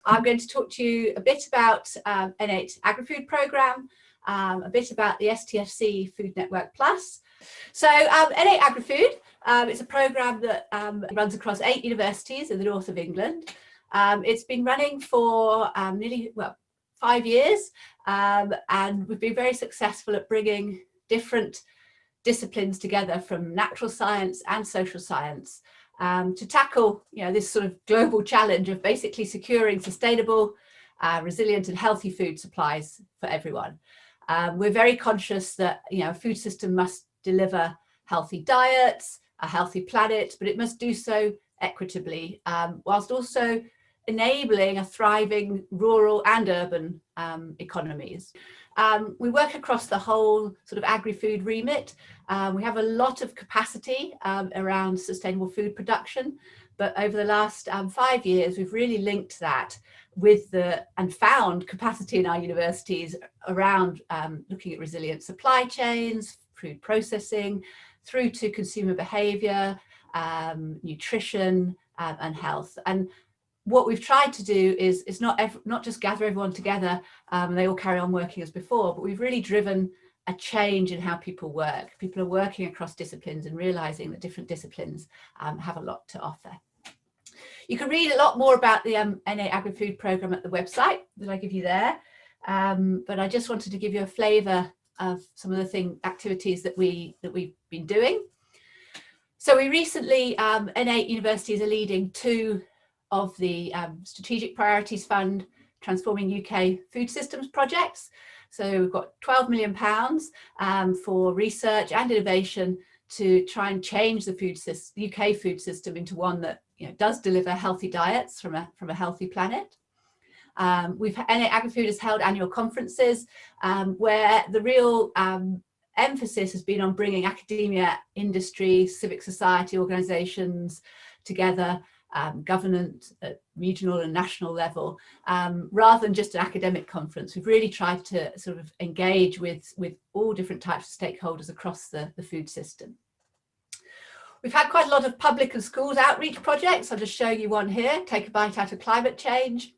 I'm going to talk to you a bit about N8 Agri-Food Programme, a bit about the Stfc Food Network Plus. So N8 Agri-Food is a programme that runs across 8 universities in the north of England. It's been running for nearly 5 years, and we've been very successful at bringing different disciplines together from natural science and social science to tackle this sort of global challenge of basically securing sustainable, resilient and healthy food supplies for everyone. We're very conscious that a food system must deliver healthy diets, a healthy planet, but it must do so equitably, whilst also enabling a thriving rural and urban economies. We work across the whole sort of agri-food remit. We have a lot of capacity around sustainable food production, but over the last 5 years, we've really linked that with and found capacity in our universities around looking at resilient supply chains, food processing, through to consumer behaviour, nutrition and health. And what we've tried to do is not just gather everyone together and they all carry on working as before, but we've really driven a change in how people work. People are working across disciplines and realising that different disciplines have a lot to offer. You can read a lot more about the N8 Agri-Food Programme at the website that I give you there, but I just wanted to give you a flavour of some of the activities that we've been doing. So we recently, N8 universities are leading 2 of the Strategic Priorities Fund Transforming UK Food Systems projects. So we've got £12 million for research and innovation to try and change the UK food system into one that does deliver healthy diets from a healthy planet. N8 Agri-Food has held annual conferences where the real emphasis has been on bringing academia, industry, civic society organisations together, government at regional and national level, rather than just an academic conference. We've really tried to sort of engage with all different types of stakeholders across the food system. We've had quite a lot of public and schools outreach projects. I'll just show you one here, Take a Bite Out of Climate Change,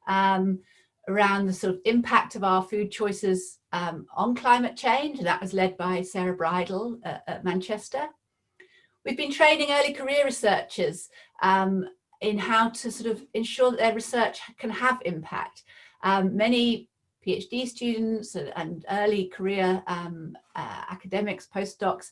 around the sort of impact of our food choices on climate change, and that was led by Sarah Bridle at Manchester. We've been training early career researchers in how to sort of ensure that their research can have impact. Many PhD students and early career academics, postdocs,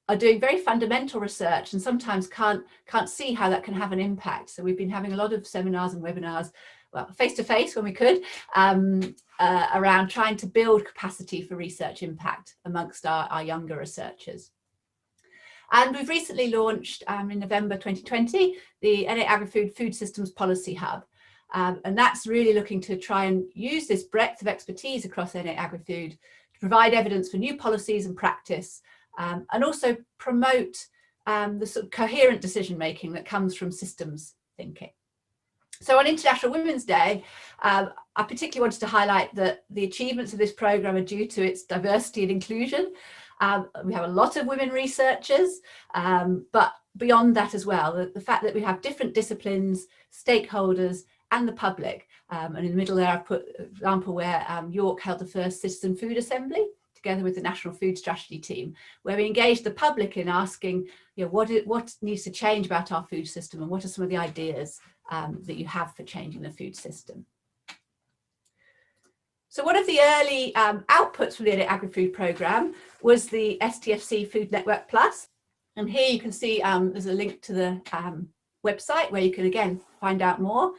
are doing very fundamental research and sometimes can't see how that can have an impact. So we've been having a lot of seminars and webinars, well, face-to-face when we could, around trying to build capacity for research impact amongst our younger researchers. And we've recently launched in November 2020, the N8 Agri-Food Food Systems Policy Hub. And that's really looking to try and use this breadth of expertise across N8 Agri-Food to provide evidence for new policies and practice, and also promote the sort of coherent decision making that comes from systems thinking. So on International Women's Day, I particularly wanted to highlight that the achievements of this programme are due to its diversity and inclusion. We have a lot of women researchers, but beyond that as well, the fact that we have different disciplines, stakeholders and the public. And in the middle there I've put an example where York held the first citizen food assembly together with the National Food Strategy team, where we engaged the public in asking what needs to change about our food system and what are some of the ideas that you have for changing the food system. So one of the early outputs from the N8 Agri-Food Programme was the Stfc Food Network Plus. And here you can see there's a link to the website where you can again find out more.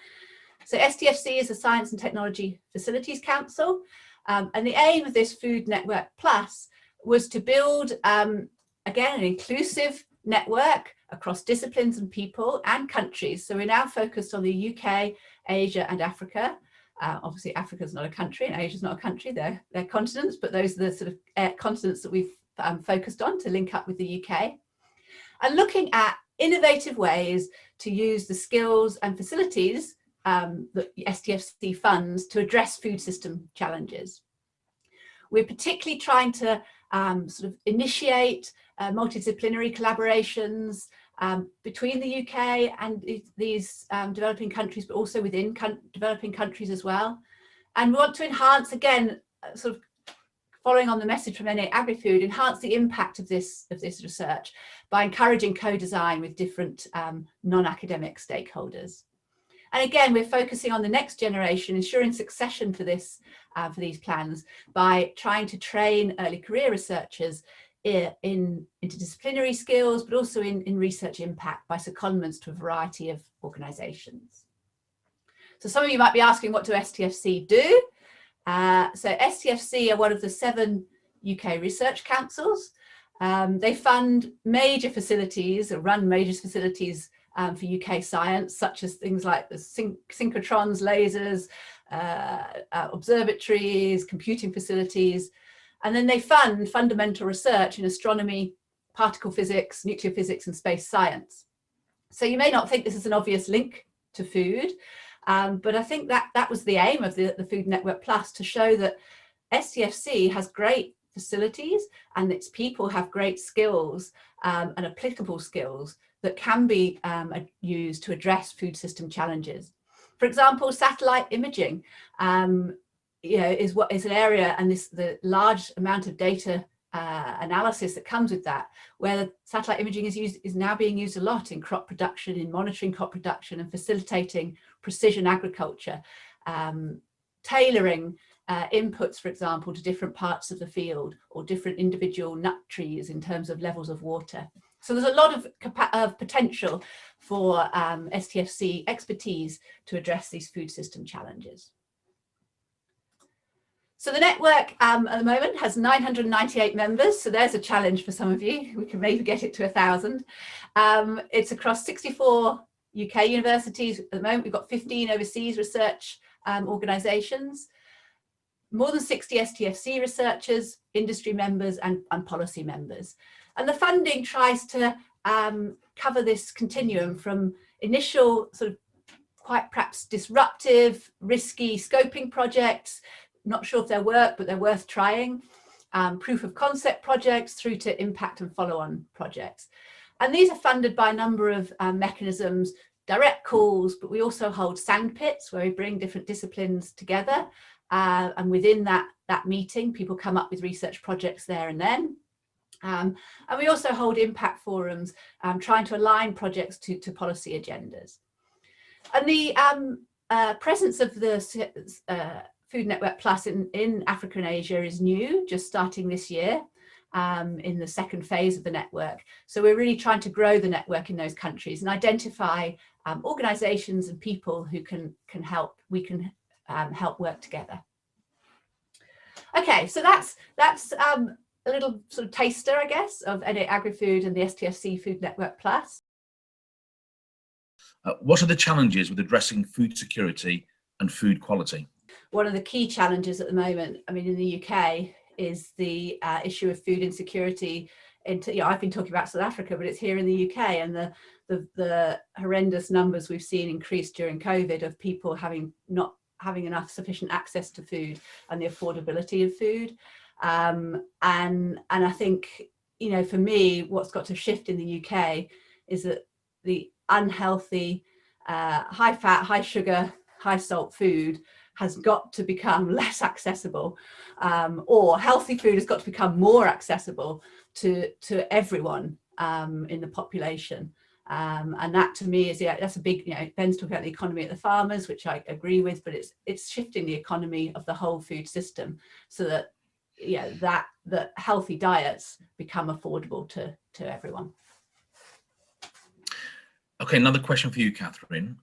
So Stfc is the Science and Technology Facilities Council. And the aim of this Food Network Plus was to build, again, an inclusive network across disciplines and people and countries. So we're now focused on the UK, Asia and Africa. Obviously Africa is not a country and Asia is not a country, they're continents, but those are the sort of continents that we've focused on to link up with the UK. And looking at innovative ways to use the skills and facilities that the Stfc funds to address food system challenges. We're particularly trying to sort of initiate multidisciplinary collaborations between the UK and these developing countries, but also within developing countries as well. And we want to enhance, again, sort of following on the message from NA Agri-Food, enhance the impact of this research by encouraging co-design with different non-academic stakeholders. And again, we're focusing on the next generation, ensuring succession for this, for these plans by trying to train early career researchers in interdisciplinary skills, but also in research impact by secondments to a variety of organisations. So some of you might be asking, what do STFC do? So STFC are one of the 7 UK research councils. They fund major facilities, or run major facilities for UK science, such as things like the synchrotrons, lasers, observatories, computing facilities. And then they fund fundamental research in astronomy, particle physics, nuclear physics, and space science. So you may not think this is an obvious link to food, but I think that was the aim of the Food Network Plus, to show that STFC has great facilities and its people have great skills and applicable skills that can be used to address food system challenges. For example, satellite imaging is an area, and the large amount of data analysis that comes with that, where satellite imaging is now being used a lot in crop production, in monitoring crop production and facilitating precision agriculture, tailoring inputs, for example, to different parts of the field or different individual nut trees in terms of levels of water. So there's a lot of potential for STFC expertise to address these food system challenges. So the network at the moment has 998 members. So there's a challenge for some of you. We can maybe get it to 1,000. It's across 64 UK universities. At the moment, we've got 15 overseas research organisations, more than 60 STFC researchers, industry members and policy members. And the funding tries to cover this continuum from initial sort of quite perhaps disruptive, risky scoping projects, not sure if they'll work, but they're worth trying, proof of concept projects through to impact and follow-on projects. And these are funded by a number of mechanisms, direct calls, but we also hold sandpits where we bring different disciplines together. And within that meeting, people come up with research projects there and then. And we also hold impact forums, trying to align projects to policy agendas. And the presence of the Food Network Plus in Africa and Asia is new, just starting this year in the second phase of the network. So we're really trying to grow the network in those countries and identify organisations and people who can help. We can help work together. Okay, so that's a little sort of taster, I guess, of NA Agri-Food and the STFC Food Network Plus. What are the challenges with addressing food security and food quality? One of the key challenges at the moment, I mean, in the UK, is the issue of food insecurity. I've been talking about South Africa, but it's here in the UK, and the horrendous numbers we've seen increase during COVID of people not having enough sufficient access to food and the affordability of food. And I think, for me, what's got to shift in the UK is that the unhealthy, high fat, high sugar, high salt food has got to become less accessible, or healthy food has got to become more accessible to everyone in the population. And that, to me, is that's a big, Ben's talking about the economy of the farmers, which I agree with, but it's shifting the economy of the whole food system so that that healthy diets become affordable to everyone. Okay, another question for you, Katherine.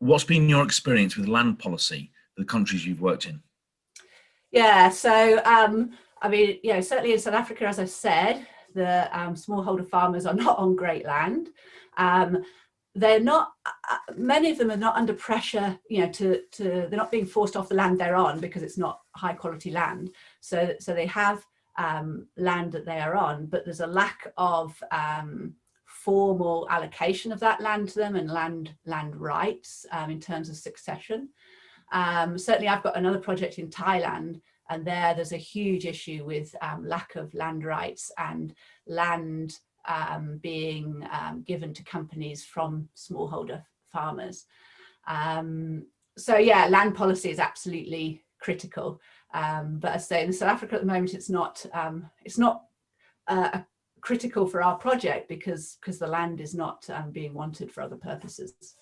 What's been your experience with land policy for the countries you've worked in? Yeah, so I mean, certainly in South Africa, as I've said, the smallholder farmers are not on great land. They're not, many of them are not under pressure, they're not being forced off the land they're on because it's not high quality land. So they have land that they are on, but there's a lack of formal allocation of that land to them and land rights in terms of succession. Certainly I've got another project in Thailand, and there's a huge issue with lack of land rights and land being given to companies from smallholder farmers. So yeah, land policy is absolutely critical. But as I say, in South Africa at the moment, it's not critical for our project because the land is not being wanted for other purposes.